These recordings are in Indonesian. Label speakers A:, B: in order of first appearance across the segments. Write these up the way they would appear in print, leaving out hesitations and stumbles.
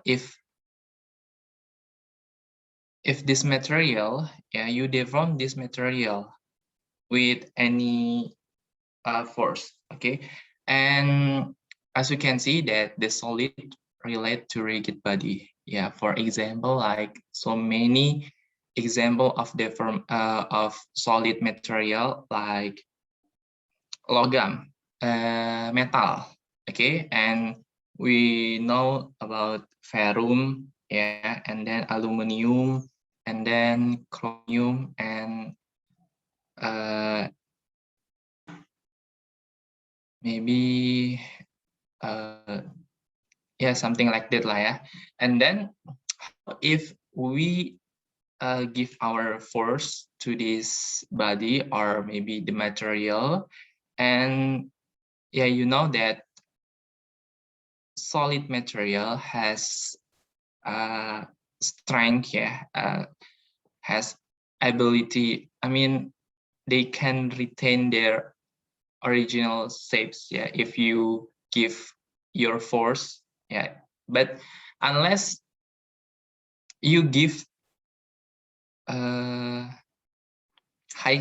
A: if this material, yeah, you deform this material with any force, okay, and as you can see that the solid relate to rigid body. Yeah, for example, like so many example of deform of solid material like logam, metal, okay, and we know about ferrum, yeah, and then aluminum, and then chromium, and maybe yeah, something like that lah, yeah. And then if we give our force to this body or maybe the material, and yeah, you know that solid material has strength, yeah, has ability. I mean, they can retain their original shapes, yeah, if you give your force, yeah. But unless you give high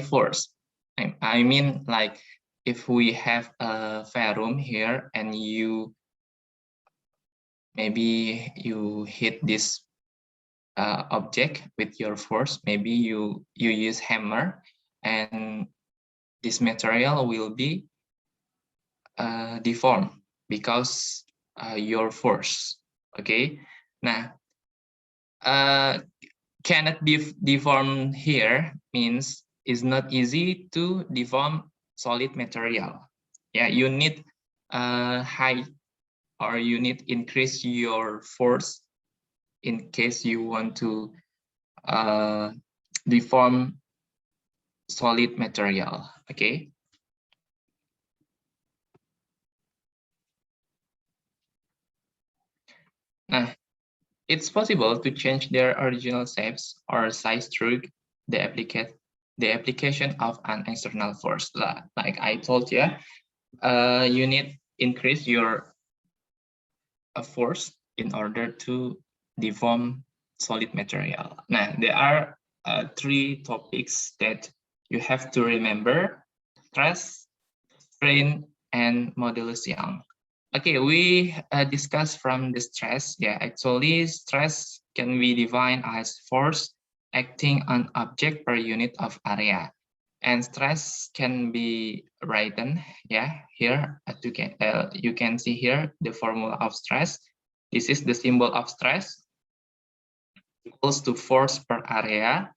A: force, I mean, like if we have a ferrum here and you maybe you hit this object with your force, maybe you use hammer, and this material will be deformed because your force, okay. Nah, cannot be deformed here means it's not easy to deform solid material. Yeah, you need high, or you need increase your force in case you want to deform solid material, okay. Nah, it's possible to change their original shapes or size through the application of an external force. Like I told you, you need increase your force in order to deform solid material. Now, there are three topics that you have to remember: stress, strain, and modulus Young. Okay, we discussed from the stress. Yeah, actually, stress can be defined as force acting on object per unit of area. And stress can be written, yeah, here you can see here the formula of stress. This is the symbol of stress, equals to force per area.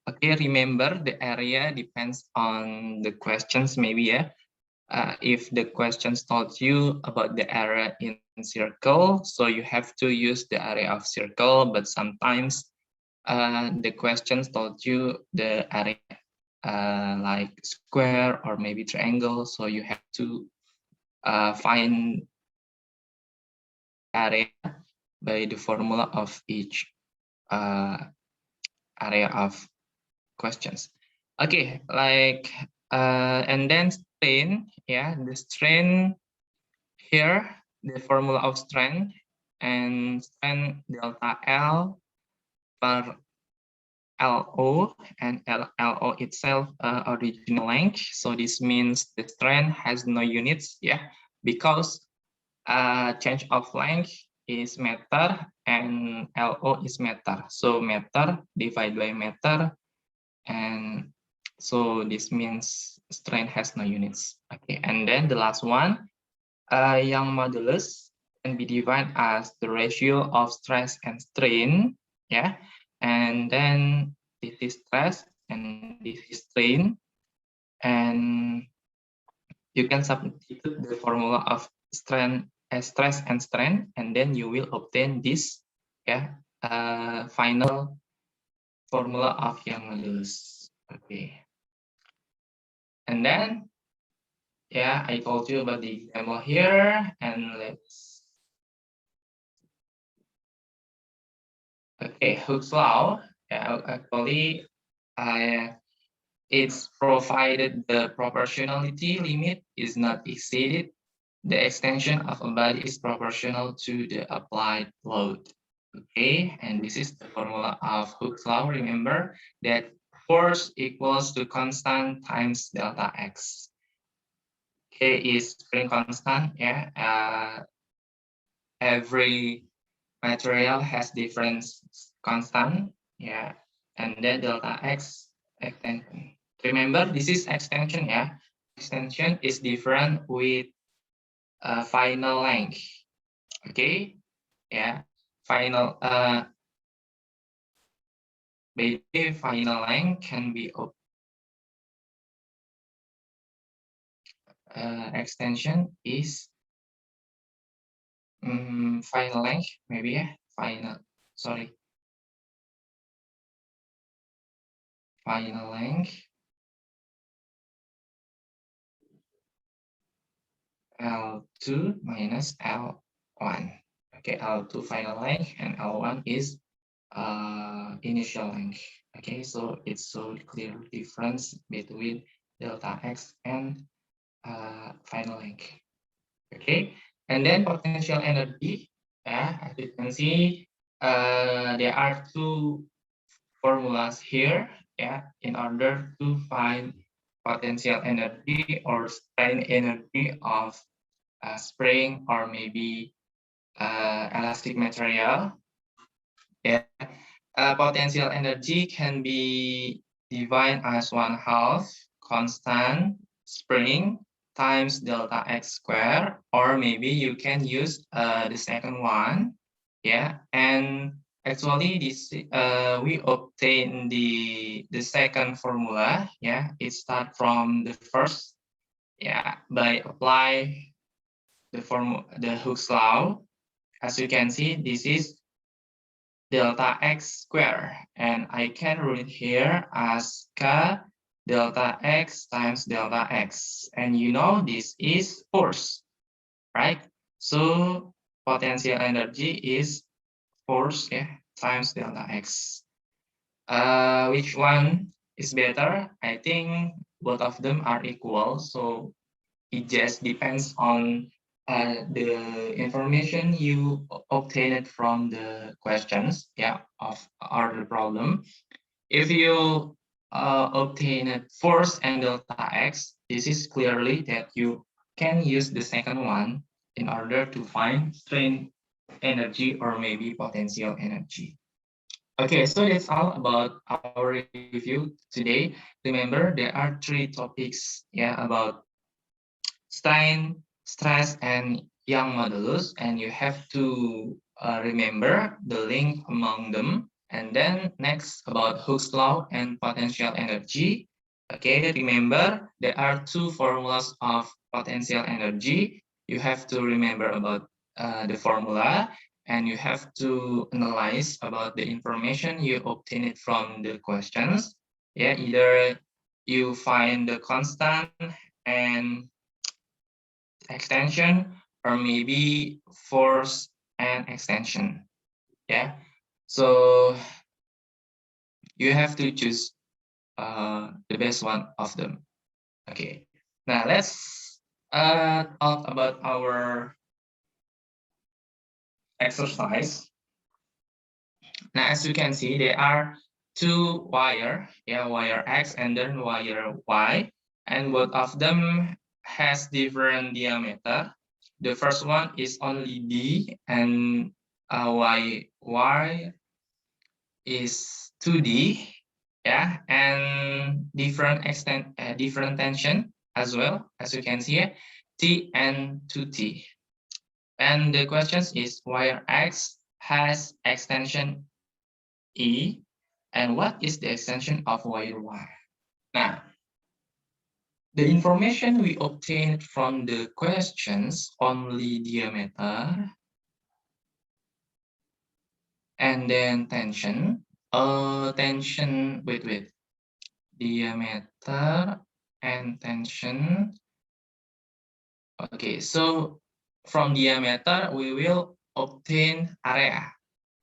A: Okay, remember the area depends on the questions maybe, yeah. If the questions told you about the area in circle, so you have to use the area of circle, but sometimes the questions told you the area like square or maybe triangle, so you have to find area by the formula of each area of questions. Okay, like and then strain, yeah, the strain here, the formula of strain, and strain delta L per LO, and LO itself original length. So this means the strain has no units, yeah, because change of length is meter and LO is meter. So meter divided by meter, and so this means strain has no units. Okay, and then the last one, Young modulus can be defined as the ratio of stress and strain, yeah, and then this is stress and this is strain, and you can substitute the formula of strain as stress and strain, and then you will obtain this, yeah, final formula of Young modulus. Okay, and then yeah, I told you about the example here, and let's okay, Hooke's law. Yeah, actually, it's provided the proportionality limit is not exceeded, the extension of a body is proportional to the applied load. Okay, and this is the formula of Hooke's law. Remember that force equals to constant times delta x. K is spring constant, yeah. Every material has different constant, yeah, and then delta x extension. Remember, this is extension, yeah. Extension is different with final length. Okay, yeah. Final maybe final length can be extension is final length, maybe, yeah. Final length L2 minus L1. Okay, L2 final length and L1 is initial length. Okay, so it's so clear difference between delta x and final length. Okay, and then potential energy. As you can see, there are two formulas here. Yeah, in order to find potential energy or strain energy of a spring or maybe elastic material. Yeah, potential energy can be defined as 1/2 constant spring times delta x square, or maybe you can use the second one. Yeah, and actually this we obtain the second formula. Yeah, it starts from the first. Yeah, by apply the Hooke's law. As you can see, this is delta x square, and I can write here as k delta x times delta x, and you know this is force, right? So potential energy is force, yeah, times delta x. Which one is better? I think both of them are equal, so it just depends on the information you obtained from the questions, yeah, of or the problem. If you obtained force and delta x, this is clearly that you can use the second one in order to find strain energy or maybe potential energy. Okay, so that's all about our review today. Remember, there are three topics, yeah, about strain, stress, and Young modulus, and you have to remember the link among them. And then next about Hooke's law and potential energy. Okay, remember there are two formulas of potential energy. You have to remember about the formula, and you have to analyze about the information you obtained from the questions. Yeah, either you find the constant and extension, or maybe force and extension. Yeah, so you have to choose the best one of them. Okay, now let's talk about our exercise. Now, as you can see, there are two wire, yeah, wire X and then wire Y, and both of them has different diameter. The first one is only D, and Y is 2D, yeah, and different extent, different tension as well, as you can see here, T and 2T. And the question is, wire X has extension E, and what is the extension of wire Y? Now, the information we obtained from the questions only diameter and then tension. Tension, wait, diameter and tension. Okay, so from diameter we will obtain area.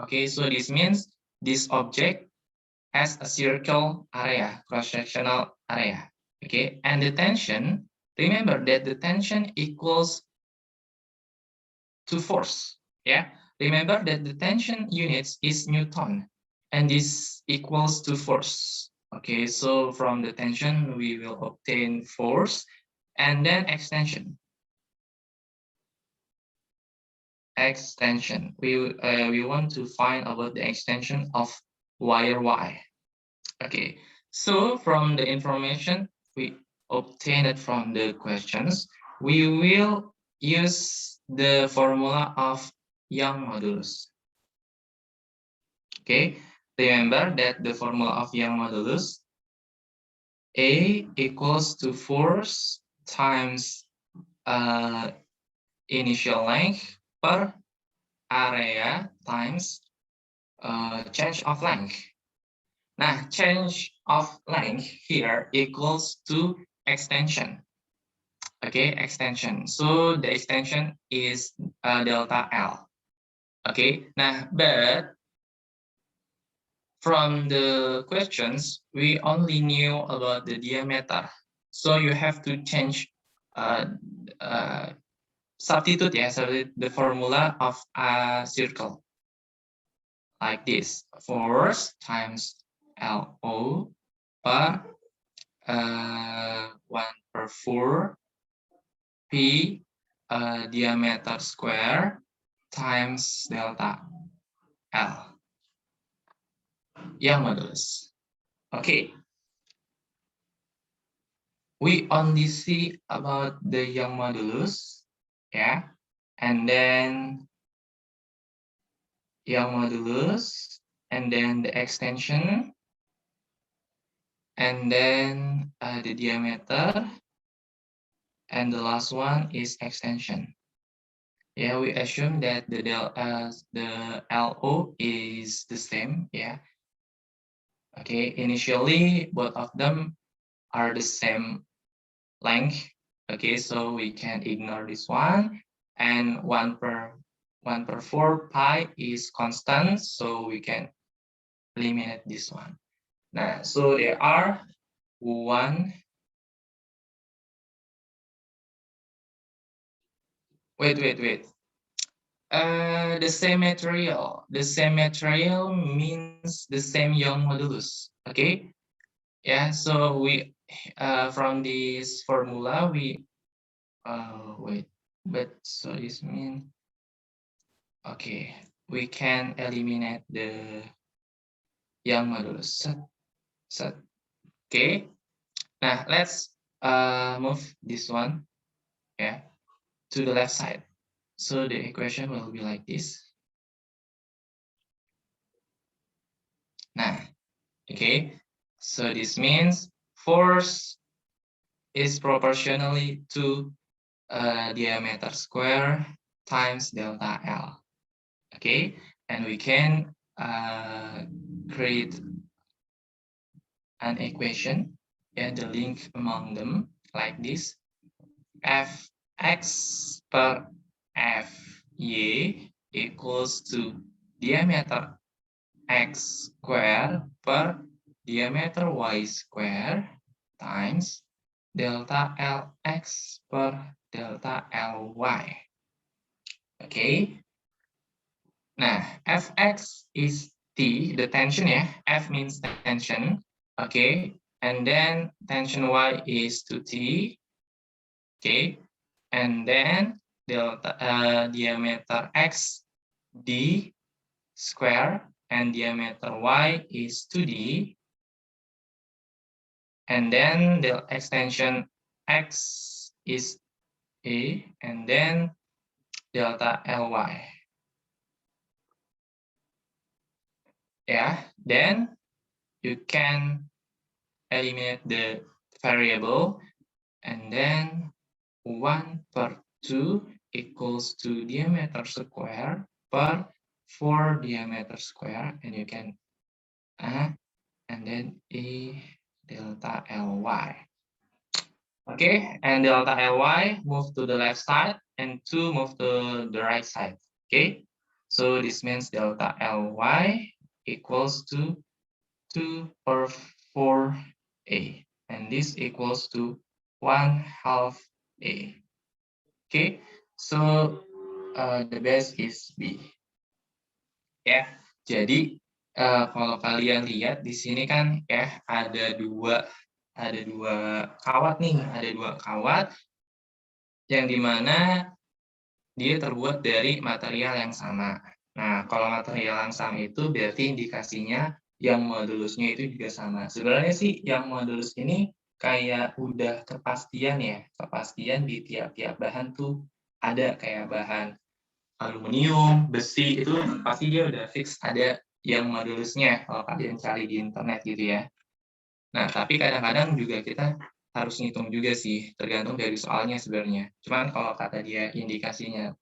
A: Okay, so this means this object has a circle area, cross-sectional area. Okay, and the tension, remember that the tension equals to force. Yeah, remember that the tension units is Newton, and this equals to force. Okay, so from the tension we will obtain force, and then extension. Extension. We want to find about the extension of wire Y. Okay, so from the information we obtained from the questions, we will use the formula of Young modulus. Okay, remember that the formula of Young modulus, A equals to force times initial length per area times change of length. Nah, change of length here equals to extension. Okay, extension. So the extension is delta L. Okay, nah, but from the questions, we only knew about the diameter. So you have to change, substitute, yeah, substitute the formula of a circle. Like this, force times LO per 1/4 P diameter square times delta L. Young modulus. Okay. We only see about the Young modulus, yeah, and then Young modulus, and then the extension, and then the diameter, and the last one is extension. Yeah, we assume that the LO is the same, yeah. Okay, initially both of them are the same length. Okay, so we can ignore this one, and 1/4 pi is constant, so we can eliminate this one. Now, so there are one. Wait. The same material. The same material means the same Young modulus. Okay. Yeah. So we from this formula we wait. But so this means okay. We can eliminate the Young modulus. Set. Okay. Now let's move this one, yeah, to the left side. So the equation will be like this. Nah, okay. So this means force is proportionally to diameter square times delta L. Okay, and we can create an equation and the link among them like this: Fx per Fy equals to diameter x square per diameter y square times delta Lx per delta Ly. Okay. Nah, Fx is T, the tension, yeah. F means tension. Okay. And then tension Y is 2T. Okay. And then delta diameter X D square and diameter Y is 2D. And then the extension X is A, and then delta Ly. Yeah, then you can eliminate the variable, and then 1/2 equals to diameter square per 4 diameter square, and you can and then A delta Ly. Okay, and delta Ly move to the left side and 2 move to the right side. Okay, so this means delta Ly equals to 2/4A, and this equals to 1/2 A. Okay, so the best is B. Ya, jadi kalau kalian lihat di sini kan ya ada dua kawat nih, ada dua kawat yang dimana dia terbuat dari material yang sama. Nah, kalau material yang sama itu berarti indikasinya yang modulusnya itu juga sama. Sebenarnya sih yang modulus ini kayak udah kepastian ya, kepastian di tiap-tiap bahan tuh ada kayak bahan aluminium, besi, itu pasti dia udah fix ada yang modulusnya kalau kalian cari di internet gitu ya. Nah, tapi kadang-kadang juga kita harus ngitung juga sih, tergantung dari soalnya sebenarnya. Cuman kalau kata dia indikasinya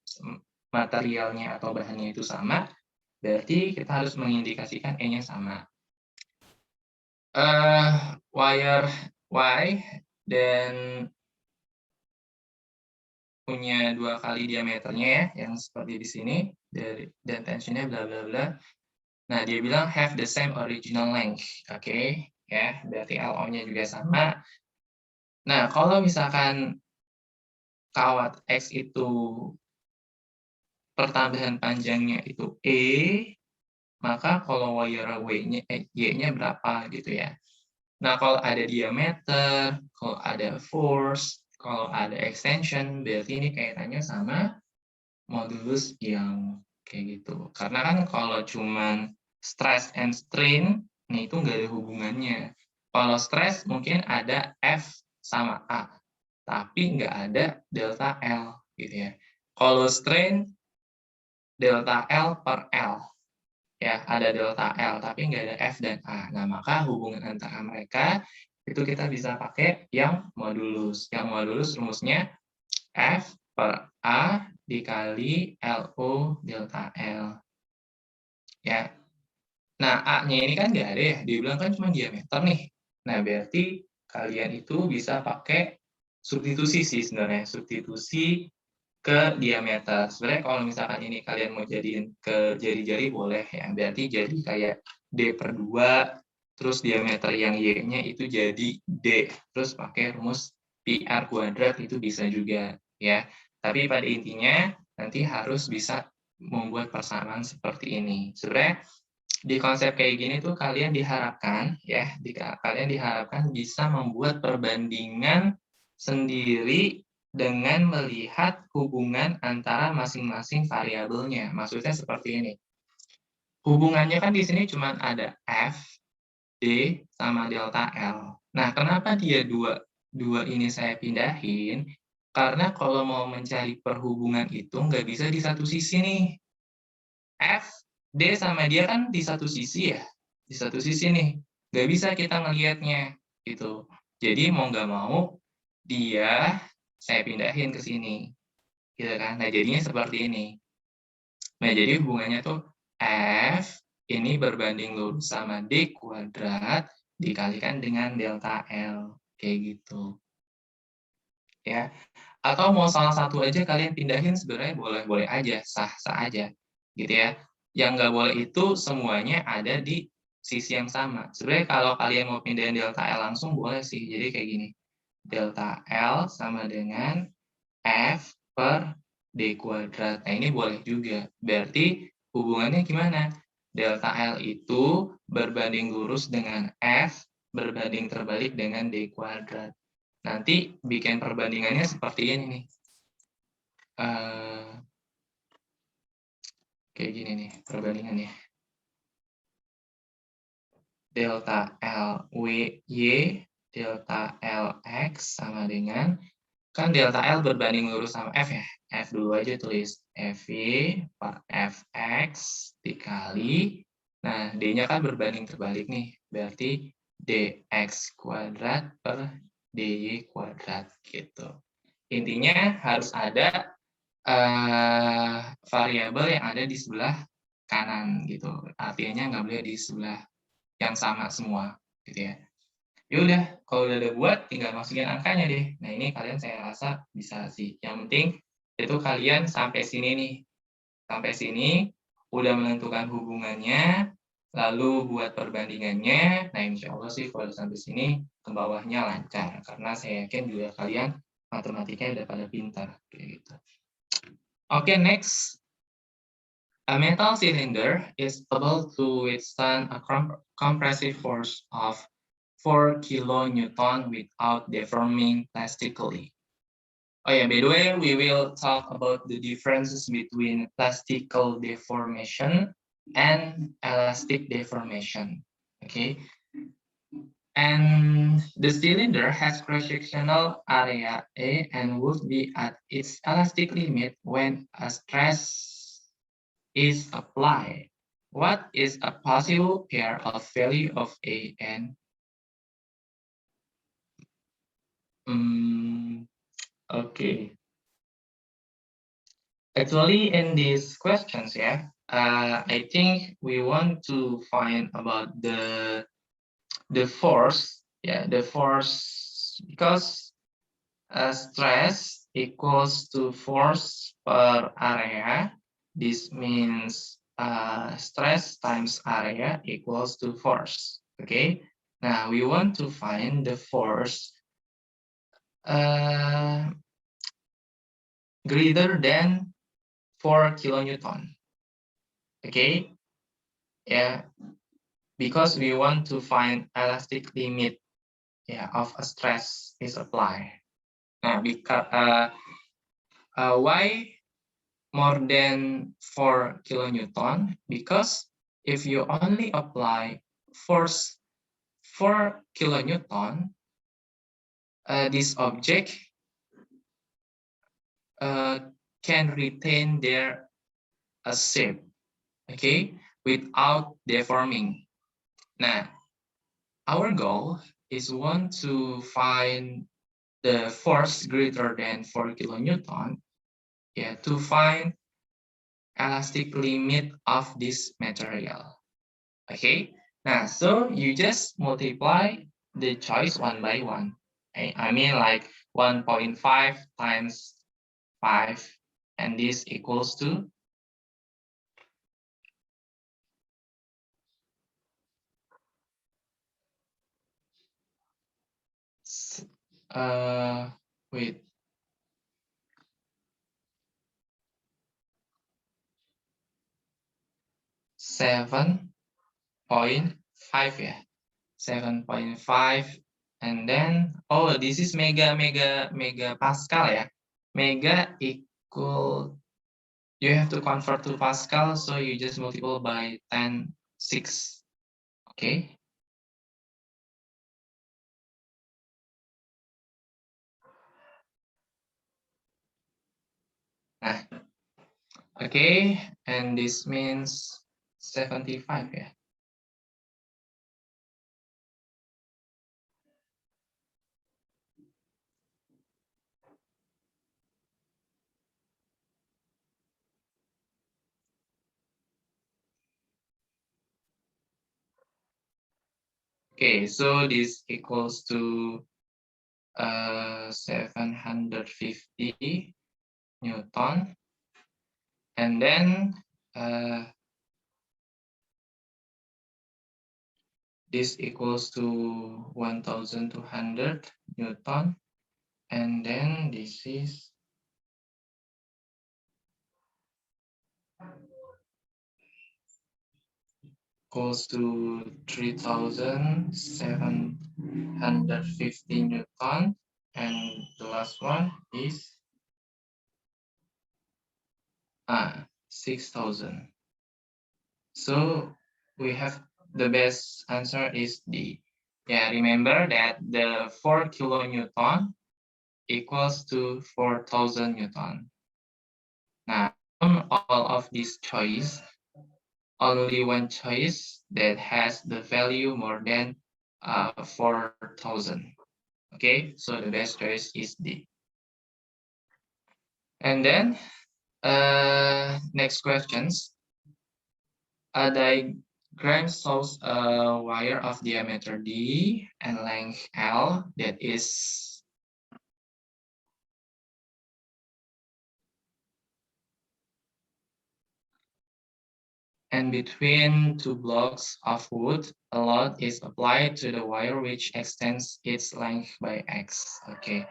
A: materialnya atau bahannya itu sama, berarti kita harus mengindikasikan E-nya sama. Wire Y dan punya 2 kali diameternya ya, yang seperti di sini, dan tensionnya bla bla bla. Nah, dia bilang have the same original length. Oke, ya, berarti LO-nya juga sama. Nah, kalau misalkan kawat X itu pertambahan panjangnya itu E, maka kalau wire Y-nya berapa gitu ya. Nah, kalau ada diameter, kalau ada force, kalau ada extension, berarti ini kaitannya sama modulus yang kayak gitu. Karena kan kalau cuman stress and strain, nah itu nggak ada hubungannya. Kalau stress mungkin ada F sama A, tapi nggak ada delta L gitu ya. Kalau strain, delta L per L. Ya, ada delta L, tapi nggak ada F dan A. Nah, maka hubungan antara mereka itu kita bisa pakai yang modulus. Yang modulus rumusnya F per A dikali LO delta L. Ya. Nah, A-nya ini kan nggak ada ya, dibilang kan cuma diameter nih. Nah, berarti kalian itu bisa pakai substitusi sih sebenarnya, substitusi ke diameter. Sebenarnya kalau misalkan ini kalian mau jadiin ke jari-jari boleh ya, berarti jadi kayak D/2, terus diameter yang Y-nya itu jadi D, terus pakai rumus PR kuadrat itu bisa juga ya. Tapi pada intinya nanti harus bisa membuat persamaan seperti ini. Sebenarnya di konsep kayak gini tuh kalian diharapkan ya, kalian diharapkan bisa membuat perbandingan sendiri dengan melihat hubungan antara masing-masing variabelnya. Maksudnya seperti ini. Hubungannya kan di sini cuma ada F, D, sama delta L. Nah, kenapa dia dua ini saya pindahin? Karena kalau mau mencari perhubungan itu nggak bisa di satu sisi nih. F, D sama dia kan di satu sisi ya, di satu sisi nih, nggak bisa kita ngelihatnya gitu. Jadi mau nggak mau dia saya pindahin ke sini, gitu kan. Nah jadinya seperti ini. Nah jadi hubungannya tuh F ini berbanding lurus sama D kuadrat dikalikan dengan delta L kayak gitu. Ya, atau mau salah satu aja kalian pindahin sebenarnya boleh-boleh aja, sah-sah aja, gitu ya. Yang nggak boleh itu semuanya ada di sisi yang sama. Sebenarnya kalau kalian mau pindahin delta L langsung boleh sih, jadi kayak gini. Delta L sama dengan F per D kuadrat. Nah, ini boleh juga. Berarti hubungannya gimana? Delta L itu berbanding lurus dengan F berbanding terbalik dengan D kuadrat. Nanti bikin perbandingannya seperti ini nih. Kayak gini nih perbandingannya. Delta L Y, delta Lx sama dengan, kan delta L berbanding lurus sama F ya. F dulu aja tulis. FY per Fx dikali, nah D-nya kan berbanding terbalik nih. Berarti dx kuadrat per dy kuadrat gitu. Intinya harus ada variabel yang ada di sebelah kanan gitu. Artinya nggak boleh di sebelah yang sama semua gitu ya. Ya udah, kalau udah ada buat tinggal masukin angkanya deh. Nah, ini kalian saya rasa bisa sih. Yang penting itu kalian sampai sini nih. Sampai sini udah menentukan hubungannya, lalu buat perbandingannya. Nah, insya Allah sih kalau sampai sini ke bawahnya lancar karena saya yakin juga kalian matematikanya udah pada pintar kayak gitu. Okay, next. A metal cylinder is able to withstand a compressive force of 4 kilonewton without deforming plastically. Oh yeah, by the way, we will talk about the differences between plastical deformation and elastic deformation. Okay, and the cylinder has cross-sectional area A and would be at its elastic limit when a stress is applied. What is a possible pair of value of A and okay. Actually, in these questions, yeah, I think we want to find about the force, yeah, the force because stress equals to force per area. This means stress times area equals to force. Okay. Now we want to find the force uh, greater than 4 kilonewton. Okay. Yeah. Because we want to find elastic limit, yeah, of a stress is applied. Now, because why more than 4 kilonewton? Because if you only apply force 4 kilonewton, this object uh, can retain their shape, okay, without deforming. Now, our goal is want to find the force greater than 4 kilonewton, yeah, to find elastic limit of this material. Okay, now so you just multiply the choice one by one. I mean like 1.5 times 5, and this equals to uh wait 7.5, yeah, 7.5, and then oh this is mega Pascal, yeah, mega equal, you have to convert to Pascal, so you just multiply by 10.6. Okay. Nah, okay, and this means 75, yeah. Okay, so this equals to 750 Newton, and then this equals to 1200 Newton, and then this is equals to 3750 Newton, and the last one is 6,000. So we have the best answer is D. Yeah, remember that the 4 kilonewton equals to 4,000 Newton. Now, on all of these choice, only one choice that has the value more than 4,000. Okay, so the best choice is D. And then next questions. A diagram shows a wire of diameter D and length L that is and between two blocks of wood, a load is applied to the wire which extends its length by X. Okay.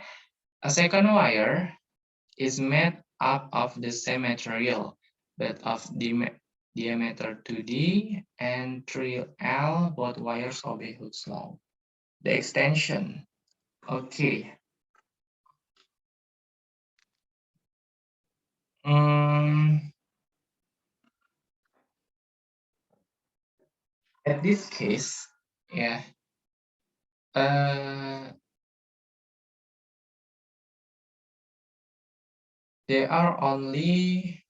A: A second wire is made up of the same material, but of diameter 2D and 3L, both wires obey Hooke's law. The extension. Okay. At this case, yeah, there are only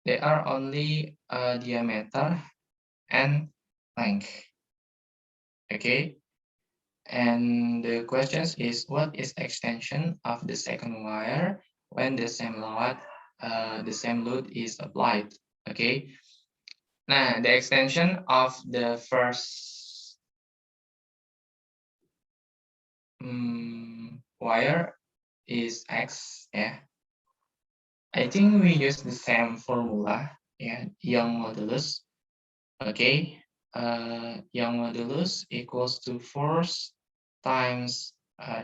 A: diameter and length. Okay, and the question is, what is extension of the second wire when the same load is applied? Okay, now the extension of the first wire is X. Yeah, I think we use the same formula. Yeah, Young modulus. Okay, Young modulus equals to force times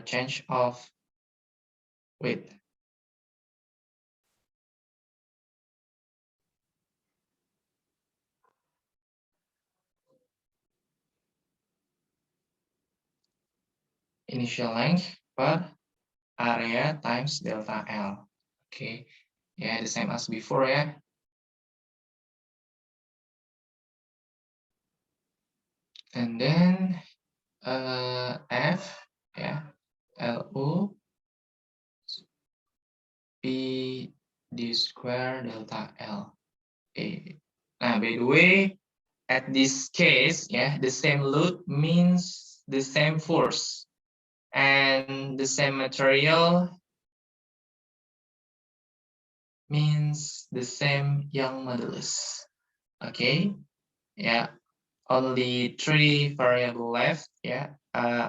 A: change of width. Initial length per area times delta L. Okay, yeah, the same as before, yeah. And then F, yeah, LU P d square delta L. Okay. Now, by the way, at this case, yeah, the same load means the same force and the same material means the same Young modulus. Okay, yeah, only 3 variable left, yeah,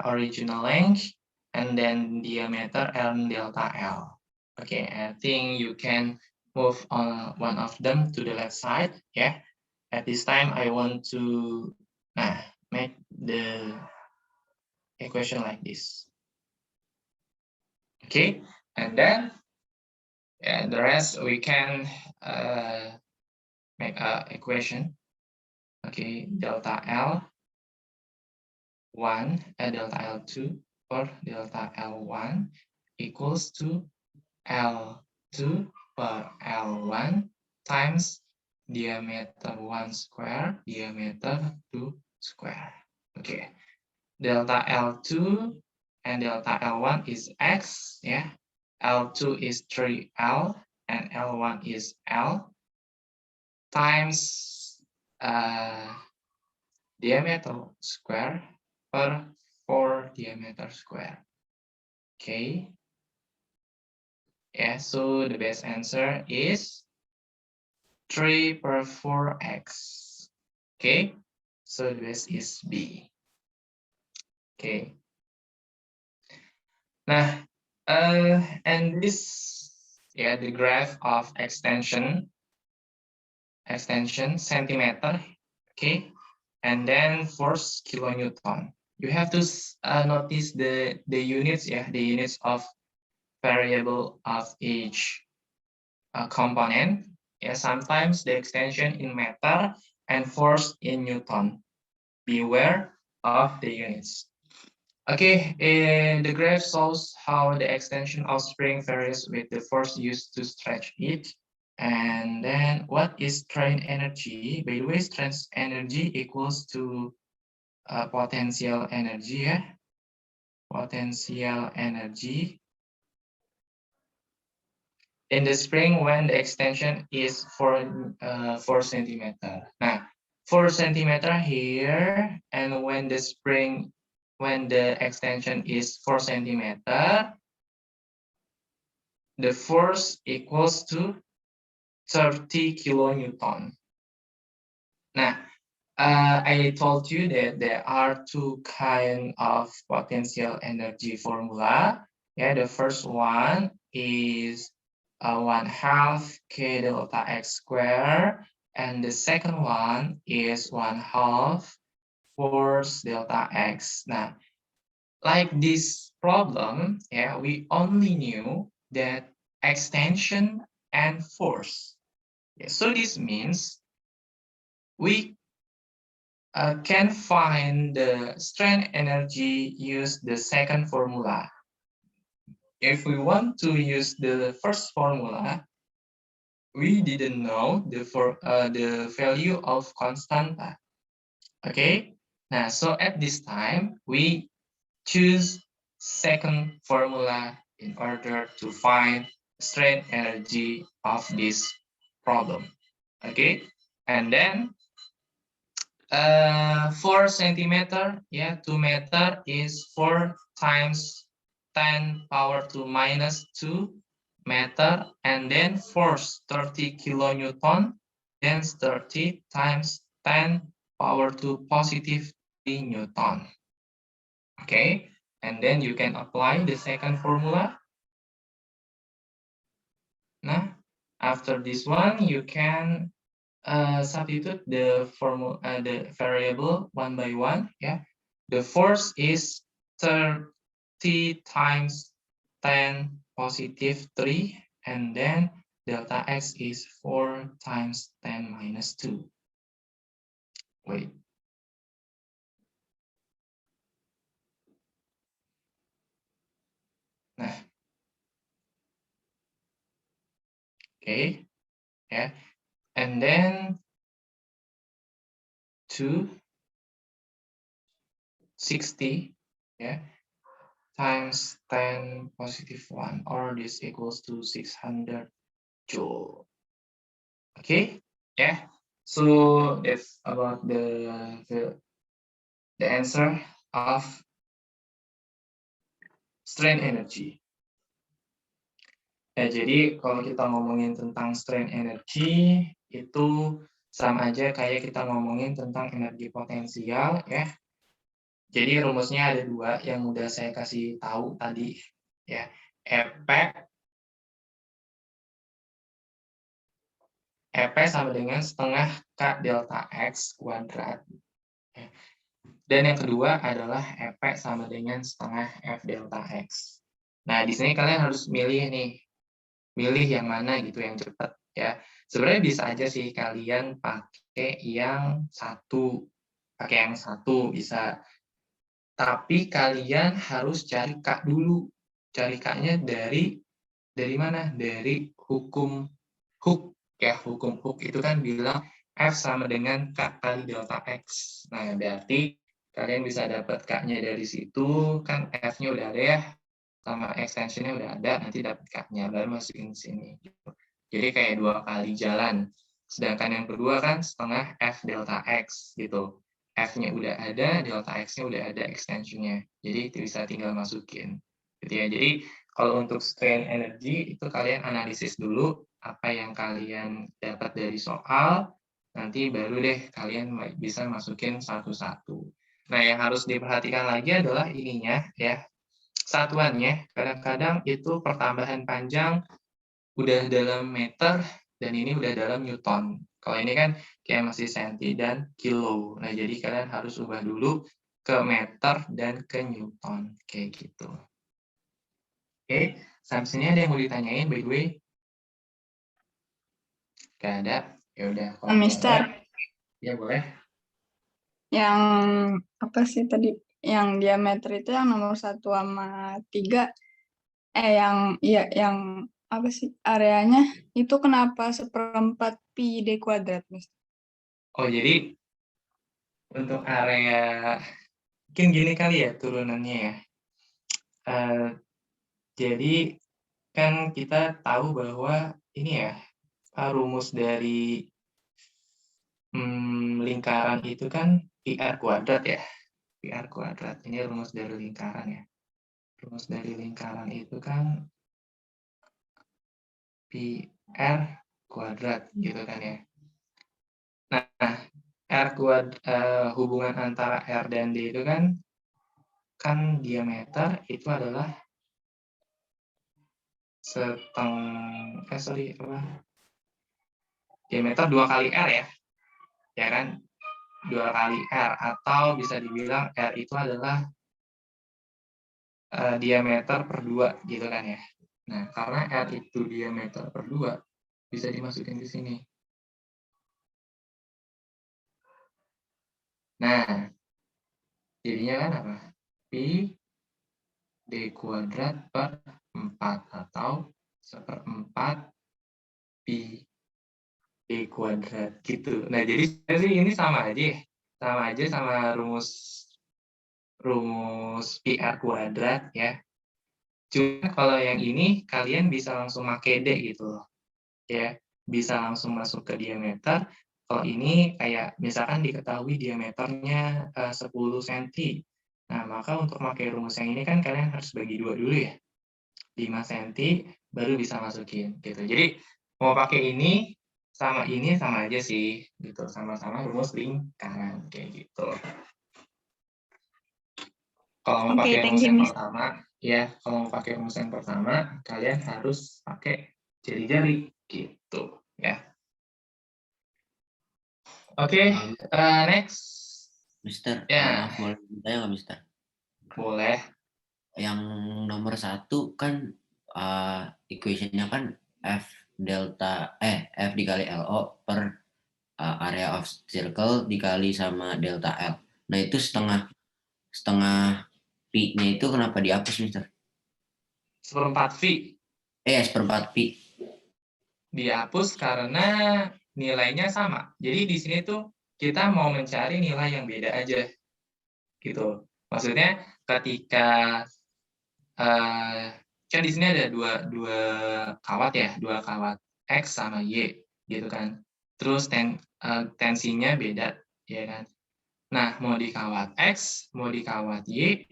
A: original length and then diameter and delta L. Okay, I think you can move on one of them to the left side. Yeah, at this time I want to make the equation like this. Okay, and then the rest we can make a equation. Okay, delta L1 and delta L2 or delta L1 equals to L2 per L1 times diameter 1 square, diameter 2 square. Okay, delta L2 and delta L1 is X, yeah. L2 is 3L and L1 is L times diameter square per 4 diameter square. Okay. Yeah, so the best answer is 3 per 4x. Okay, so the best is B. Okay. Nah, and this, yeah, the graph of extension centimeter. Okay, and then force kilonewton. You have to notice the units, yeah, the units of variable of each component. Yeah, sometimes the extension in meter and force in Newton. Beware of the units. Okay, the graph shows how the extension of spring varies with the force used to stretch it. And then what is strain energy? By the way, strain energy equals to potential energy, yeah? Potential energy in the spring when the extension is 4 centimeter. Now, 4 centimeter here, and when the extension is 4 centimeter, the force equals to 30 kilonewton. Now, I told you that there are two kinds of potential energy formula. Yeah, the first one is 1/2 k delta x square, and the second one is 1/2 force delta x. Now, like this problem, yeah, we only knew that extension and force. Yeah, so this means we can find the strain energy use the second formula. If we want to use the first formula, we didn't know the value of constanta. Okay, now so at this time we choose second formula in order to find strain energy of this problem. Okay, and then 4 centimeter, yeah, 2 meter is 4 times 10 power to minus 2 meter, and then force 30 kilonewton, then 30 times 10 power to positive 3 newton. Okay, and then you can apply the second formula. Nah, after this one, you can substitute the formula, the variable one by one. Yeah, the force is 30 times 10 positive 3, and then delta x is 4 times 10 minus 2. Wait. Nah, okay, yeah, and then 260, yeah, times 10 positive 1, or this equals to 600 joule. Okay, yeah. So that's about the answer of strain energy. Ya, jadi kalau kita ngomongin tentang strain energy itu sama aja kayak kita ngomongin tentang energi potensial ya. Jadi rumusnya ada dua yang udah saya kasih tahu tadi ya. EP sama dengan setengah K delta X kuadrat. Dan yang kedua adalah EP sama dengan setengah F delta X. Nah, di sini kalian harus milih nih, milih yang mana gitu yang cepat ya. Sebenarnya bisa aja sih kalian pakai yang satu bisa. Tapi kalian harus cari K dulu. Cari K-nya dari mana? Dari hukum Hooke ya, hukum Hooke itu kan bilang F sama dengan K kali delta X. Nah, berarti kalian bisa dapat K-nya dari situ, kan F-nya udah ada ya, sama extension-nya udah ada, nanti dapat K-nya, baru masukin sini. Jadi kayak 2 kali jalan. Sedangkan yang kedua kan setengah F delta X gitu. F-nya udah ada, delta X-nya udah ada extension-nya. Jadi bisa tinggal masukin. Gitu ya. Jadi kalau untuk strain energy itu kalian analisis dulu apa yang kalian dapat dari soal, nanti baru deh kalian bisa masukin satu-satu. Nah, yang harus diperhatikan lagi adalah ininya ya, satuannya. Kadang-kadang itu pertambahan panjang udah dalam meter dan ini udah dalam newton. Kalau ini kan kayak masih senti dan kilo. Nah, jadi kalian harus ubah dulu ke meter dan ke newton kayak gitu. Oke, sampai sini ada yang mau ditanyain by the way? Gak ada? Ya udah kalau
B: Mister,
A: ya boleh.
B: yang apa sih tadi? Yang diameter itu yang nomor 1 sama 3. Yang apa sih areanya itu kenapa 1/4 pi d kuadrat, Mister?
A: Oh, jadi untuk area mungkin gini kali ya turunannya ya. Jadi kan kita tahu bahwa ini ya rumus dari lingkaran itu kan PR kuadrat ya. PR kuadrat. Ini rumus dari lingkaran ya. Rumus dari lingkaran itu kan PR kuadrat gitu kan ya. Nah, R kuadrat hubungan antara R dan D itu kan diameter itu adalah diameter 2 kali R ya kan? 2 kali R, atau bisa dibilang R itu adalah diameter per 2 gitu kan ya. Nah, karena L itu diameter per 2, bisa dimasukin di sini. Nah, jadinya kan apa? Pi D kuadrat per 4 atau 1/4 Pi D kuadrat gitu. Nah, jadi ini sama aja ya. Sama aja sama rumus pi r kuadrat ya. Cuma kalau yang ini kalian bisa langsung pakai D gitu loh. Ya, bisa langsung masuk ke diameter. Kalau ini kayak misalkan diketahui diameternya 10 cm. Nah, maka untuk pakai rumus yang ini kan kalian harus bagi 2 dulu ya. 5 cm baru bisa masukin gitu. Jadi mau pakai ini sama aja sih gitu. Sama-sama rumus lingkaran kayak gitu. Kalau mau
B: Oke,
A: pakai
B: thank
A: rumus
B: you,
A: yang
B: Miss.
A: pertama, ya kalau mau pakai rumus yang pertama, kalian harus pakai jari-jari gitu ya. Oke, next.
C: Mister,
A: Ya,
C: maaf boleh tanya nggak Mister?
A: boleh.
C: Yang nomor 1 kan equation-nya kan F dikali LO per area of circle dikali sama delta L. Nah itu setengah pi-nya itu kenapa dihapus Mister?
A: 1/4 V
C: Seperempat pi.
A: dihapus karena nilainya sama. Jadi di sini tuh kita mau mencari nilai yang beda aja gitu. Maksudnya ketika kan di sini ada dua kawat ya, 2 kawat X sama Y gitu kan. Terus tensinya beda ya kan. Nah, mau di kawat X, mau di kawat Y,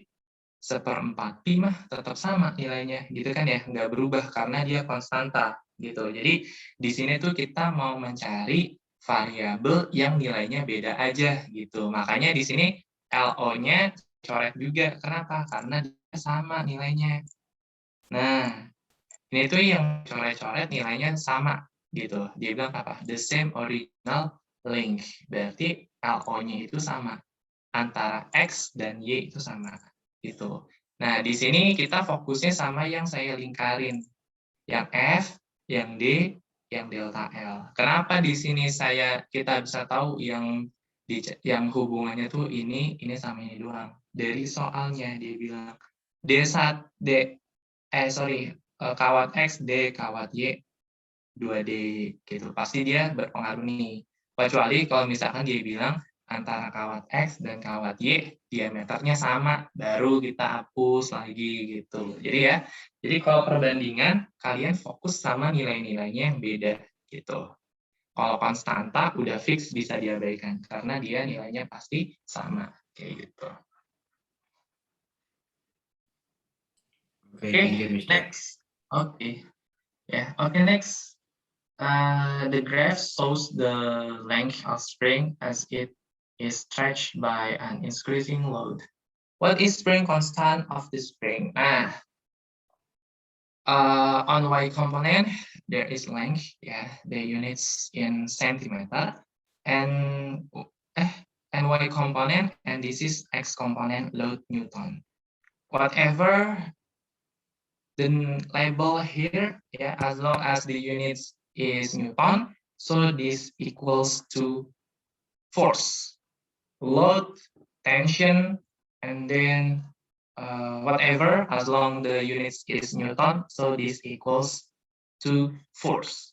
A: 1/4 pi mah tetap sama nilainya gitu kan ya, nggak berubah karena dia konstanta gitu. Jadi di sini tuh kita mau mencari variabel yang nilainya beda aja gitu. Makanya di sini LO-nya coret juga. Kenapa? Karena dia sama nilainya. Nah, ini tuh yang coret-coret nilainya sama gitu. Dia bilang apa? The same original length. Berarti LO-nya itu sama. Antara X dan Y itu sama gitu. Nah, di sini kita fokusnya sama yang saya lingkarin. Yang F, yang D, yang delta L. Kenapa di sini kita bisa tahu yang hubungannya tuh ini sama ini doang. Dari soalnya dia bilang kawat X, D, kawat Y, 2D gitu. Pasti dia berpengaruh nih. Kecuali kalau misalkan dia bilang antara kawat X dan kawat Y diameternya sama, baru kita hapus lagi gitu. Jadi kalau perbandingan kalian fokus sama nilai-nilainya yang beda gitu. Kalau konstanta udah fix bisa diabaikan karena dia nilainya pasti sama kayak gitu.
C: Thank you, Mister.
A: Next. Next. The graph shows the length of spring as it is stretched by an increasing load. What is spring constant of the spring? On Y component, there is length, the units in centimeter, and Y component, and this is X component, load Newton. Whatever the label here, as long as the units is Newton, so this equals to force, load, tension, and then whatever, as long the units is Newton, so this equals to force.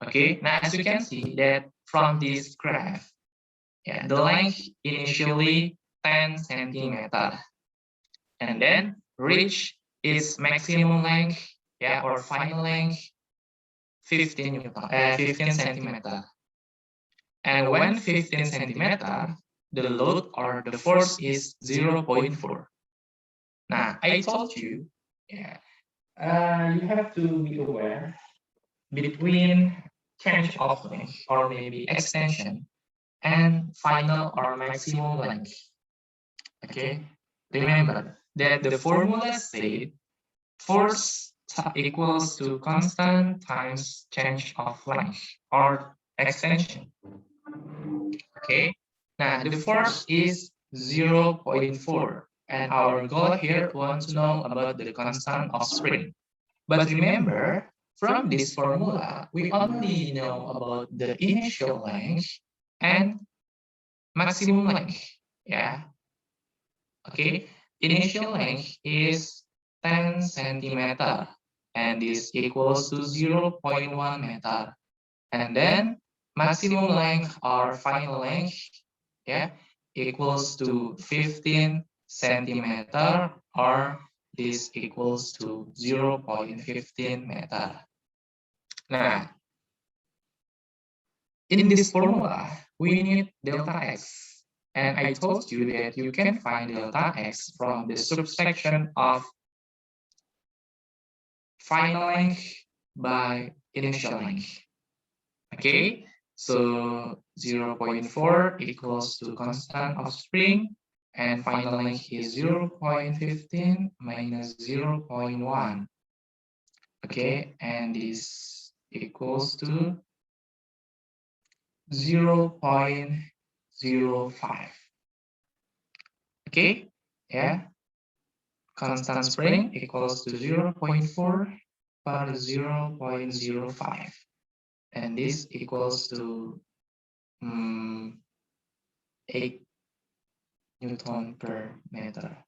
A: Okay, now as you can see that from this graph, the length initially 10 centimeter, and then reach its maximum length, or final length, 15 centimeter. And when 15 centimeter, the load or the force is 0.4. Now, I told you, you have to be aware between change of length or maybe extension and final or maximum length. Okay, remember that the formula said force equals to constant times change of length or extension. Okay, now the force is 0.4 And our goal here want to know about the constant of spring. But remember, from this formula, we only know about the initial length and maximum length. Yeah. Okay. Initial length is 10 centimeter, and this equals to 0.1 meter. And then maximum length or final length, yeah, equals to 15 centimeter, or this equals to 0.15 meter. Nah, in this formula, we need delta x. And I told you that you can find delta x from the subtraction of final length by initial length. Okay, so 0.4 equals to constant of spring, and final length is 0.15 minus 0.1. Okay, and this equals to 0.05. Okay, yeah. Constant spring equals to 0.4 per 0.05. And this equals to 8 Newton per meter.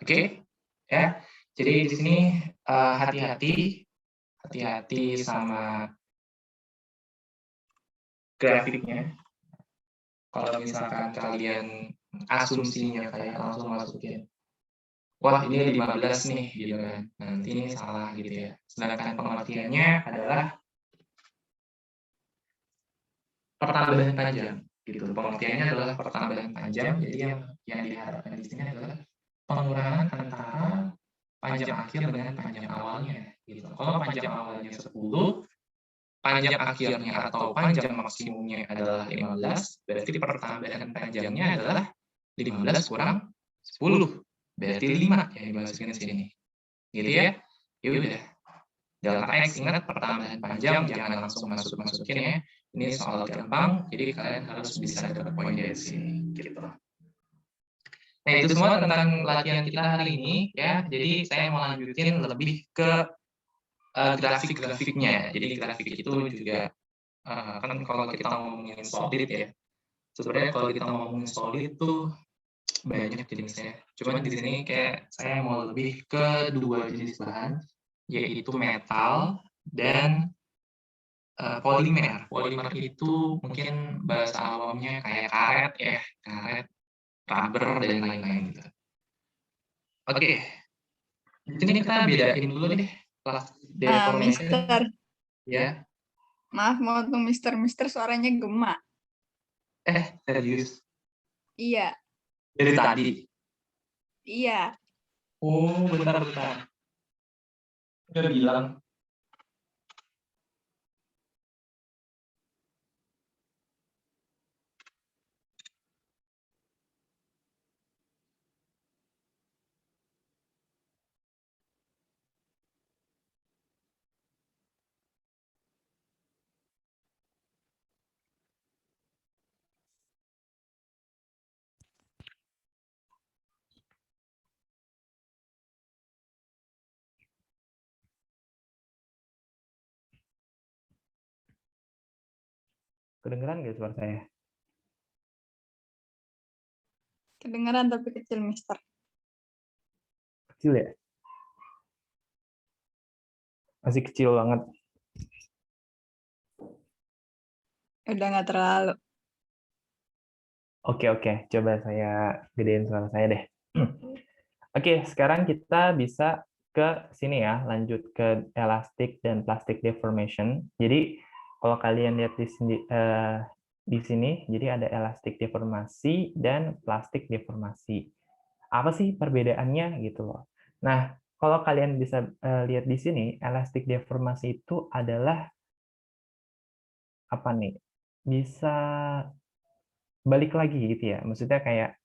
A: Oke, ya. Jadi di sini hati-hati sama grafiknya. Kalau misalkan kalian asumsinya kayak langsung masukin, wah ini 15 nih gitu kan, nanti ini salah gitu ya. Sedangkan pengertiannya adalah pertambahan panjang gitu. Pengertiannya adalah pertambahan panjang. Jadi yang diharapkan di sini adalah pengurangan antara panjang akhir dengan panjang awalnya gitu. Kalau panjang awalnya 10, panjang akhirnya atau panjang maksimumnya adalah 15, berarti pertambahan panjangnya adalah 15 kurang 10, berarti 5 yang dimasukin sini. Gitu ya. Ya udah. Delta X, ingat pertambahan panjang, jangan langsung masukin ya. Ini soal gampang, jadi kalian harus bisa dapat poin dari sini. Gitu. Nah, itu semua tentang latihan kita hari ini ya. Jadi saya mau lanjutin lebih ke grafik-grafiknya. Jadi grafik itu juga kan kalau kita ngomongin solid ya. Sebenarnya kalau kita ngomongin solid tuh banyak jenisnya. Cuman di sini kayak saya mau lebih ke 2 jenis bahan, yaitu metal dan polimer. Polimer itu mungkin bahasa awamnya kayak karet ya, karet, rubber dan lain-lain gitu. Oke. Di sini kita bedain dulu deh kelas deformation.
B: Mister,
A: Ya.
B: maaf mau tuh Mister suaranya gemak.
A: Serius?
B: Iya,
A: Dari tadi?
B: iya.
A: Oh, bentar. Udah bilang. Kedengeran nggak suara saya?
B: Kedengeran tapi kecil Mister.
A: Kecil ya? Masih kecil banget.
B: Udah nggak terlalu.
A: Oke. Coba saya gedein suara saya deh. Oke, sekarang kita bisa ke sini ya, lanjut ke elastic dan plastic deformation. Jadi, kalau kalian lihat di sini, jadi ada elastic deformasi dan plastic deformasi. Apa sih perbedaannya gitu loh. Nah, kalau kalian bisa lihat di sini, elastic deformasi itu adalah apa nih? Bisa balik lagi gitu ya. Maksudnya kayak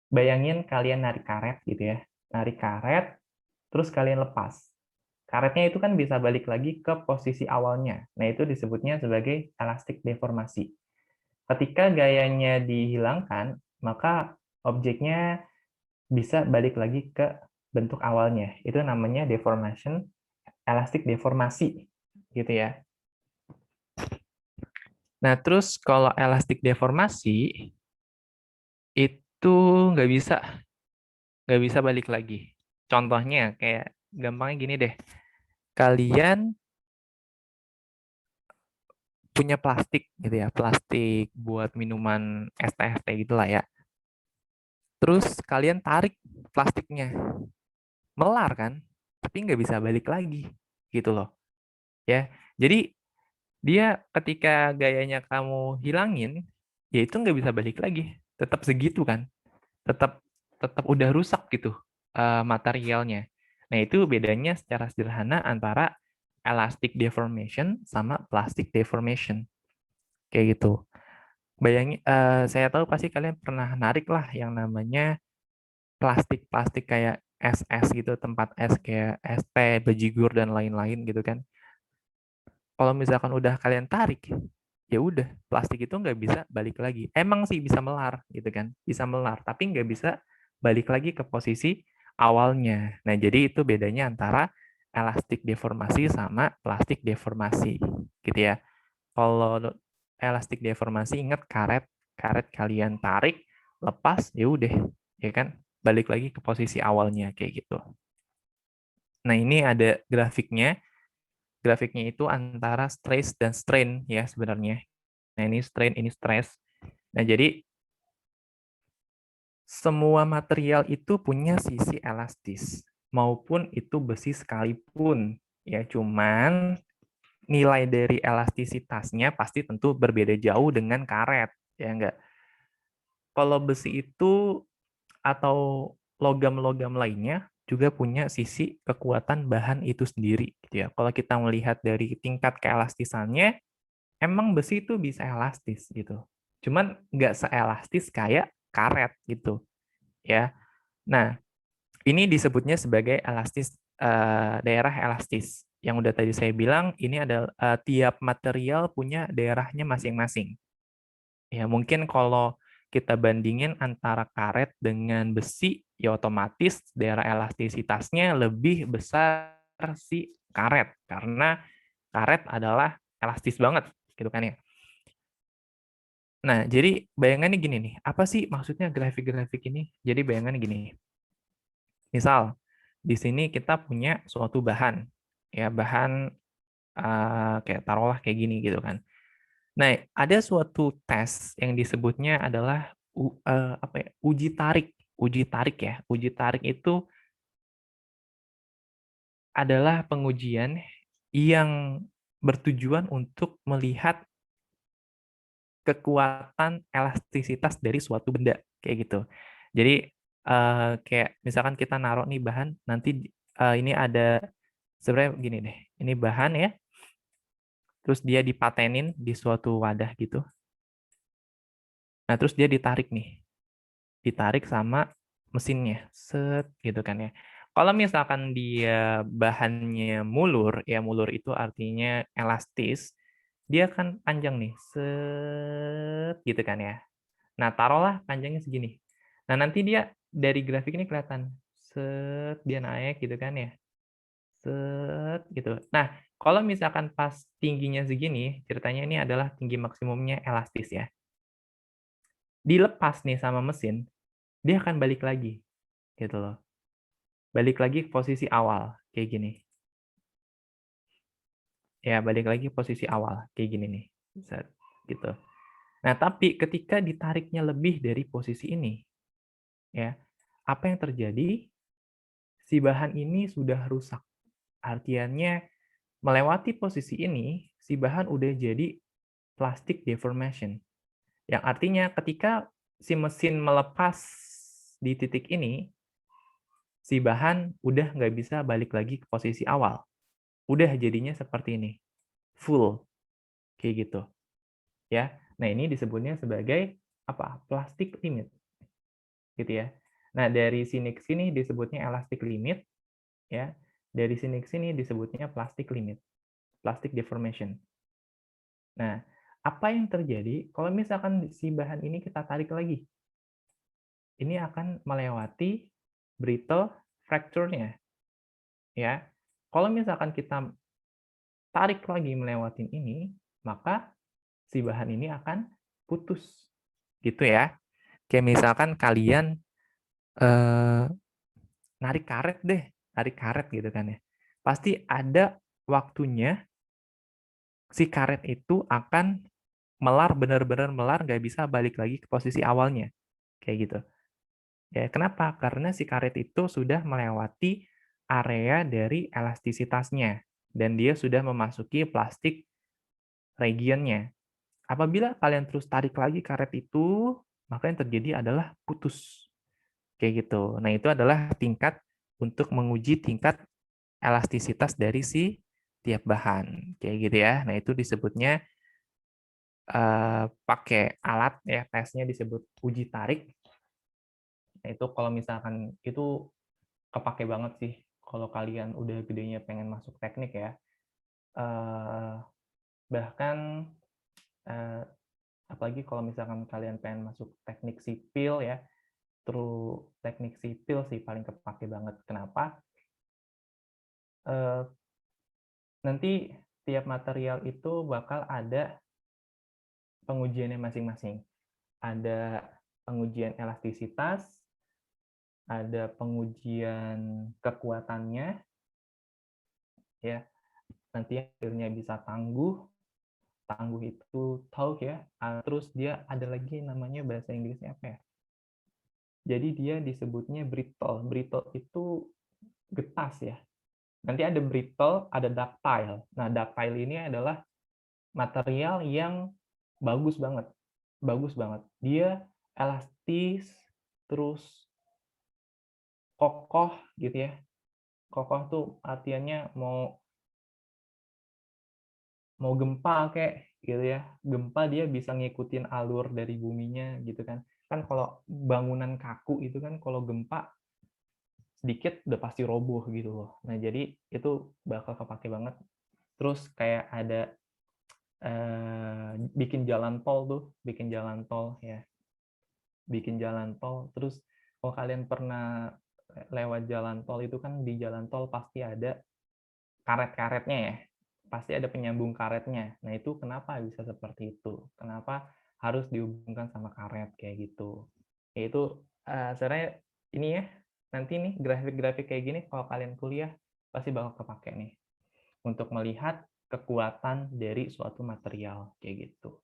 A: bayangin kalian narik karet gitu ya. Narik karet, terus kalian lepas. Karetnya itu kan bisa balik lagi ke posisi awalnya. Nah, itu disebutnya sebagai elastic deformasi. Ketika gayanya dihilangkan, maka objeknya
D: bisa balik lagi ke bentuk awalnya. Itu namanya deformation, elastic deformasi, gitu ya. Nah, terus kalau elastic deformasi itu nggak bisa balik lagi. Contohnya kayak gampangnya gini deh. Kalian punya plastik gitu ya, plastik buat minuman es teh gitu lah ya. Terus kalian tarik plastiknya, melar kan, tapi nggak bisa balik lagi gitu loh. Ya, jadi dia ketika gayanya kamu hilangin, ya itu nggak bisa balik lagi, tetap segitu kan, tetap tetap udah rusak gitu materialnya. Nah itu bedanya secara sederhana antara elastic deformation sama plastic deformation kayak gitu. Bayangin, saya tahu pasti kalian pernah narik lah yang namanya plastik-plastik kayak es gitu, tempat es kayak es teh, bajigur dan lain-lain gitu kan. Kalau misalkan udah kalian tarik, ya udah plastik itu nggak bisa balik lagi. Emang sih bisa melar gitu kan, bisa melar, tapi nggak bisa balik lagi ke posisi awalnya. Nah jadi itu bedanya antara elastik deformasi sama plastik deformasi gitu ya. Kalau elastik deformasi ingat karet, karet kalian tarik, lepas, ya udah, ya kan, balik lagi ke posisi awalnya kayak gitu. Nah ini ada grafiknya. Grafiknya itu antara stress dan strain ya sebenarnya. Nah ini strain, ini stress. Nah jadi semua material itu punya sisi elastis, maupun itu besi sekalipun. Ya cuman nilai dari elastisitasnya pasti tentu berbeda jauh dengan karet, ya enggak. Kalau besi itu atau logam-logam lainnya juga punya sisi kekuatan bahan itu sendiri, gitu ya. Kalau kita melihat dari tingkat keelastisannya, emang besi itu bisa elastis gitu. Cuman nggak seelastis kayak karet gitu, ya. Nah, ini disebutnya sebagai elastis daerah elastis. Yang udah tadi saya bilang, ini adalah tiap material punya daerahnya masing-masing. Ya, mungkin kalau kita bandingin antara karet dengan besi, ya otomatis daerah elastisitasnya lebih besar si karet karena karet adalah elastis banget, gitu kan ya. Nah, jadi bayangannya gini nih, apa sih maksudnya grafik-grafik ini? Jadi bayangannya gini. Misal di sini kita punya suatu bahan, ya bahan kayak taruhlah kayak gini gitu kan. Nah, ada suatu tes yang disebutnya adalah apa ya, uji tarik. Uji tarik ya. Uji tarik itu adalah pengujian yang bertujuan untuk melihat kekuatan elastisitas dari suatu benda kayak gitu. Jadi kayak misalkan kita naruh nih bahan, nanti ini ada sebenarnya gini deh. Ini bahan ya. Terus dia dipatenin di suatu wadah gitu. Nah, terus dia ditarik nih. Ditarik sama mesinnya, set gitu kan ya. Kalau misalkan dia bahannya mulur, ya mulur itu artinya elastis, dia akan panjang nih, set gitu kan ya. Nah, taruhlah panjangnya segini. Nah, nanti dia dari grafik ini kelihatan, set dia naik gitu kan ya, set gitu. Nah, kalau misalkan pas tingginya segini, ceritanya ini adalah tinggi maksimumnya elastis ya. Dilepas nih sama mesin, dia akan balik lagi gitu loh. Balik lagi ke posisi awal kayak gini. Ya, balik lagi ke posisi awal kayak gini nih. Set, gitu. Nah, tapi ketika ditariknya lebih dari posisi ini, ya, apa yang terjadi? Si bahan ini sudah rusak. Artinya melewati posisi ini, si bahan udah jadi plastic deformation. Yang artinya ketika si mesin melepas di titik ini, si bahan udah nggak bisa balik lagi ke posisi awal. Udah jadinya seperti ini. Full. Kayak gitu. Ya. Nah, ini disebutnya sebagai apa? Plastic limit. Gitu ya. Nah, dari sini ke sini disebutnya elastic limit, ya. Dari sini ke sini disebutnya plastic limit. Plastic deformation. Nah, apa yang terjadi kalau misalkan si bahan ini kita tarik lagi? Ini akan melewati brittle, fracture-nya. Ya, kalau misalkan kita tarik lagi melewatin ini, maka si bahan ini akan putus, gitu ya. Kayak misalkan kalian narik karet gitu kan ya. Pasti ada waktunya si karet itu akan melar, benar-benar melar, nggak bisa balik lagi ke posisi awalnya, kayak gitu. Ya, kenapa? Karena si karet itu sudah melewati area dari elastisitasnya, dan dia sudah memasuki plastik regionnya. Apabila kalian terus tarik lagi karet itu, maka yang terjadi adalah putus. Kayak gitu. Nah, itu adalah tingkat untuk menguji tingkat elastisitas dari si tiap bahan. Kayak gitu ya. Nah, itu disebutnya pakai alat ya, tesnya disebut uji tarik. Nah, itu kalau misalkan itu kepake banget sih kalau kalian udah gedenya pengen masuk teknik ya. Bahkan apalagi kalau misalkan kalian pengen masuk teknik sipil ya, terus teknik sipil sih paling kepake banget. Kenapa? Nanti tiap material itu bakal ada pengujiannya masing-masing. Ada pengujian elastisitas, ada pengujian kekuatannya, ya. Nanti akhirnya bisa tangguh itu tahu ya. Terus dia ada lagi namanya bahasa Inggrisnya apa ya? Jadi dia disebutnya brittle. Brittle itu getas ya. Nanti ada brittle, ada ductile. Nah, ductile ini adalah material yang bagus banget. Bagus banget. Dia elastis, terus kokoh gitu ya. Kokoh tuh artiannya mau gempa kayak gitu ya. Gempa dia bisa ngikutin alur dari buminya gitu kan. Kan kalau bangunan kaku itu kan kalau gempa sedikit udah pasti roboh gitu loh. Nah, jadi itu bakal kepake banget. Terus kayak ada bikin jalan tol ya. Bikin jalan tol. Terus kalau kalian pernah lewat jalan tol itu kan di jalan tol pasti ada karet-karetnya ya. Pasti ada penyambung karetnya. Nah, itu kenapa bisa seperti itu? Kenapa harus dihubungkan sama karet kayak gitu? Yaitu sebenarnya ini ya, nanti nih grafik-grafik kayak gini kalau kalian kuliah pasti bakal kepake nih untuk melihat kekuatan dari suatu material kayak gitu.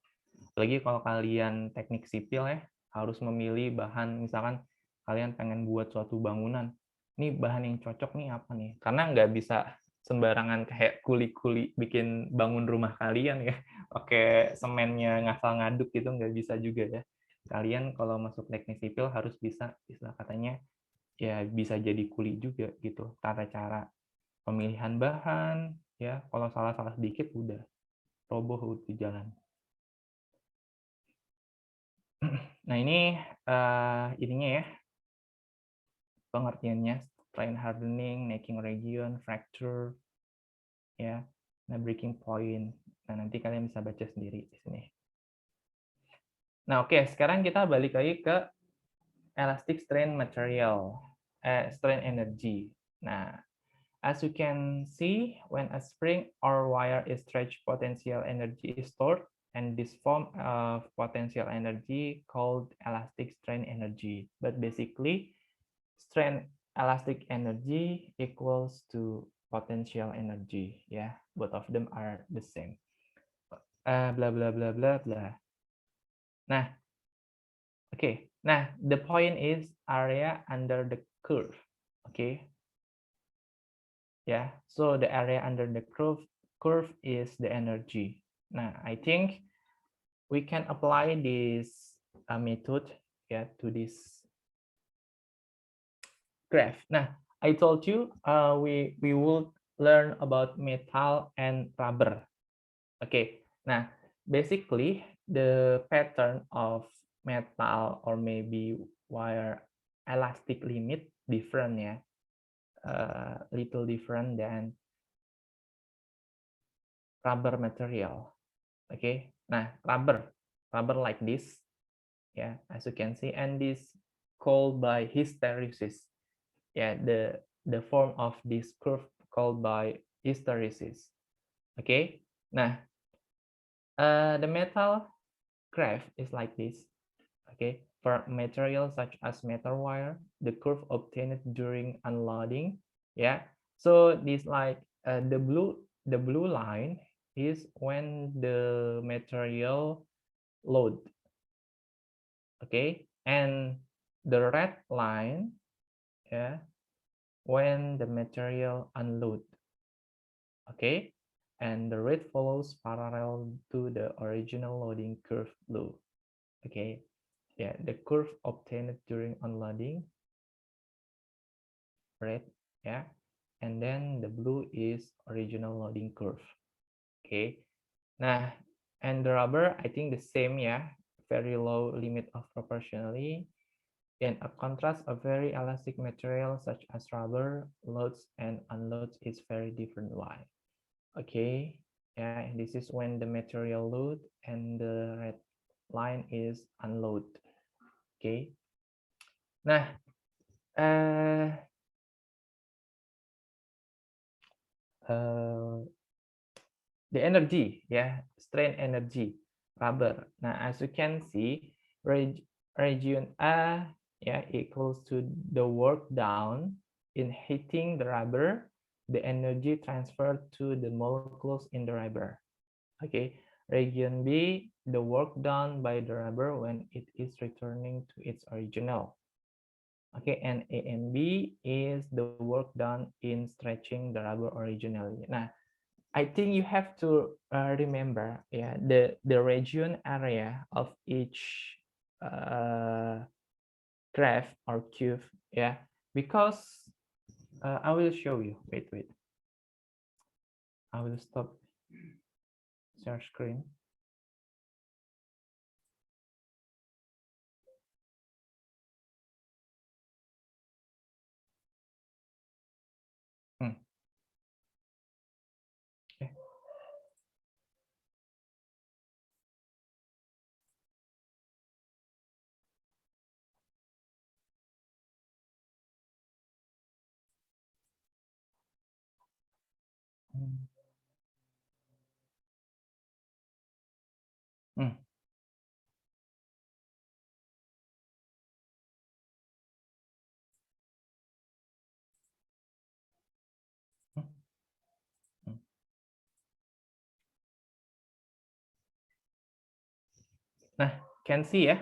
D: Apalagi kalau kalian teknik sipil ya, harus memilih bahan, misalkan kalian pengen buat suatu bangunan, ini bahan yang cocok nih apa nih? Karena nggak bisa sembarangan kayak kuli-kuli bikin bangun rumah kalian ya, pakai semennya ngasal ngaduk gitu, nggak bisa juga ya. Kalian kalau masuk teknik sipil harus bisa, istilah katanya, ya bisa jadi kuli juga gitu. Tata cara pemilihan bahan, ya kalau salah-salah sedikit udah roboh di jalan. Nah, ini ininya ya, pengertiannya, strain hardening, necking region, fracture, ya, nah breaking point. Nah, nanti kalian bisa baca sendiri di sini. Nah, oke, sekarang kita balik lagi ke elastic strain material, strain energy. Nah, as you can see, when a spring or wire is stretched, potential energy is stored, and this form of potential energy called elastic strain energy. But basically, strain elastic energy equals to potential energy. Yeah, both of them are the same. Blah blah blah blah blah. Nah, okay. Nah, the point is area under the curve. Okay. Yeah, so the area under the curve is the energy. Nah, I think we can apply this method to this graph. Nah, I told you we will learn about metal and rubber. Okay, nah, basically the pattern of metal or maybe wire elastic limit different ya, little different than rubber material. Okay, nah rubber like this, yeah, as you can see, and this called by hysteresis. the form of this curve called by hysteresis. Okay, nah, the metal graph is like this. Okay, for materials such as metal wire, the curve obtained during unloading. Yeah, so this like the blue line is when the material load. Okay, and the red line, yeah, when the material unload. Okay, and the red follows parallel to the original loading curve blue. Okay, yeah, the curve obtained during unloading, red, yeah, and then the blue is original loading curve. Okay, nah, and the rubber, I think the same, yeah, very low limit of proportionality. In a contrast, a very elastic material such as rubber loads and unloads is very different. Why? Okay, yeah, this is when the material load and the red line is unload. Okay, nah, the energy, yeah, strain energy, rubber. Now, as you can see, region A, yeah, equals to the work done in heating the rubber, the energy transferred to the molecules in the rubber. Okay, region B, the work done by the rubber when it is returning to its original. Okay, and A and B is the work done in stretching the rubber originally. Nah, I think you have to remember, yeah, the region area of each graph or cube, yeah, because I will show you. Wait. I will stop share screen. Okay. Nah, can see ya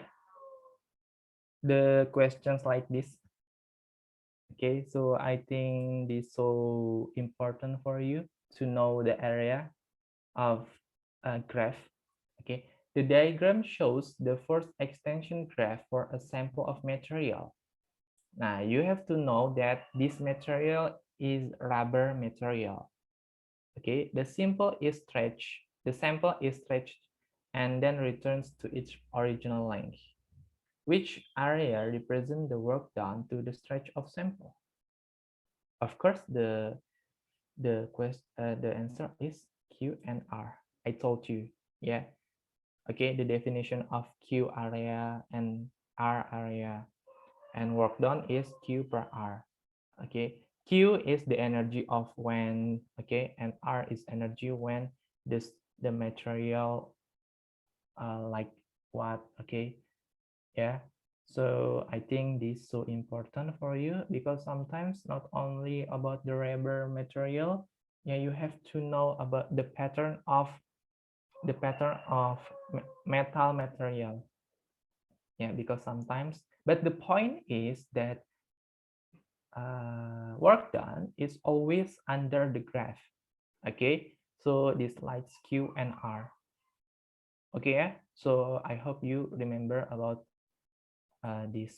D: the questions like this. Okay, so I think this is so important for you to know the area of a graph. Okay, the diagram shows the first extension graph for a sample of material. Now you have to know that this material is rubber material. Okay, the sample is stretched and then returns to its original length. Which area represents the work done to the stretch of sample? Of course, the answer is Q and R. I told you, yeah. Okay, the definition of Q area and R area, and work done is Q per R. Okay, Q is the energy of when, okay, and R is energy when the material like what, okay, yeah. So I think this is so important for you because sometimes not only about the rubber material, yeah, you have to know about the pattern of metal material. Yeah, because sometimes, but the point is that work done is always under the graph. Okay, so this lights Q and R. Okay, yeah? So I hope you remember about this